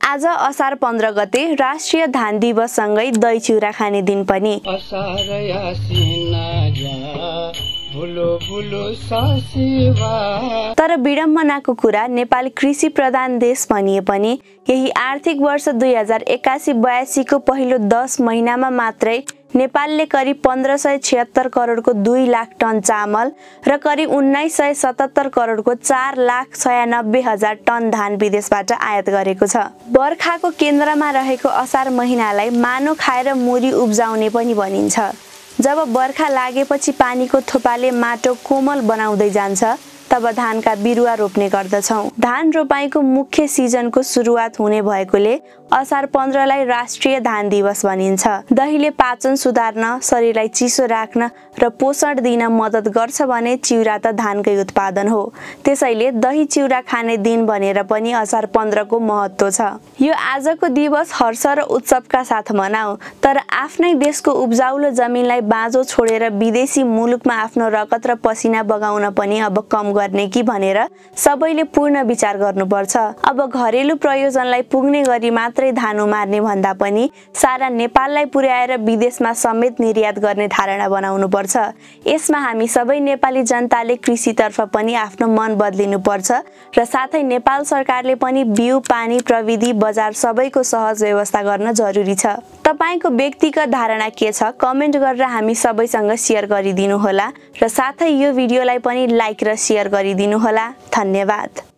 आज असार 15 गते राष्ट्रिय धान दिवससँगै दही चिउरा खाने दिन पनि। तर विडम्बनाको कुरा नेपाल कृषि प्रधान देश भनिए पनि यही आर्थिक वर्ष 2081-82 को पहिलो 10 महिनामा मात्रै नेपालले करिब 1576 करोडको 2 लाख टन चामल र करिब 1977 करोडको 4,96,000 टन धान विदेशबाट आयात गरेको छ। बर्खाको केन्द्रमा रहेको असार महिनालाई मानो खाएर मुरी उब्जाउने पनि भनिन्छ। जब बर्खा लागेपछि पानीको थोपाले माटो कोमल बनाउँदै जान्छ तब धानका बिरुवा रोप्ने गर्दछौं। धान रोपाईको मुख्य सिजनको सुरुवात हुने भएकोले असार 15 लाई राष्ट्रिय धान दिवस भनिन्छ। दहीले पाचन सुधार्न, शरीरलाई चिसो राख्न र पोषण दिन मद्दत गर्छ भने चिउरा त धानकै उत्पादन हो। त्यसैले दही चिउरा खाने दिन भनेर पनि असार 15 को महत्त्व छ। यो आजको दिवस हर्ष र उत्सवका साथ मनाऊ, तर आफ्नै देशको उब्जाउलो जमिनलाई बाँझो छोडेर विदेशी मुलुकमा आफ्नो रगत र पसिना बगाउन पनि अब कम गर्ने कि भनेर सबैले पूर्ण विचार गर्नुपर्छ। अब घरेलु प्रयोजनलाई पुग्ने गरी मात्रै धान उमार्ने भन्दा पनि सारा नेपाललाई पुर्याएर विदेशमा समेत निर्यात गर्ने धारणा बनाउनु पर्छ। यसमा हामी सबै नेपाली जनताले कृषितर्फ पनि आफ्नो मन बदलिनु पर्छ र साथै नेपाल सरकारले पनि बिउ, पानी, प्रविधि, बजार सबैको सहज व्यवस्था गर्न जरुरी छ। तपाईको व्यक्तिगत धारणा के छ कमेन्ट गरेर हामी सबैसँग शेयर गरिदिनु होला र साथै यो भिडियोलाई पनि लाइक र शेयर गरिदिनु होला। धन्यवाद।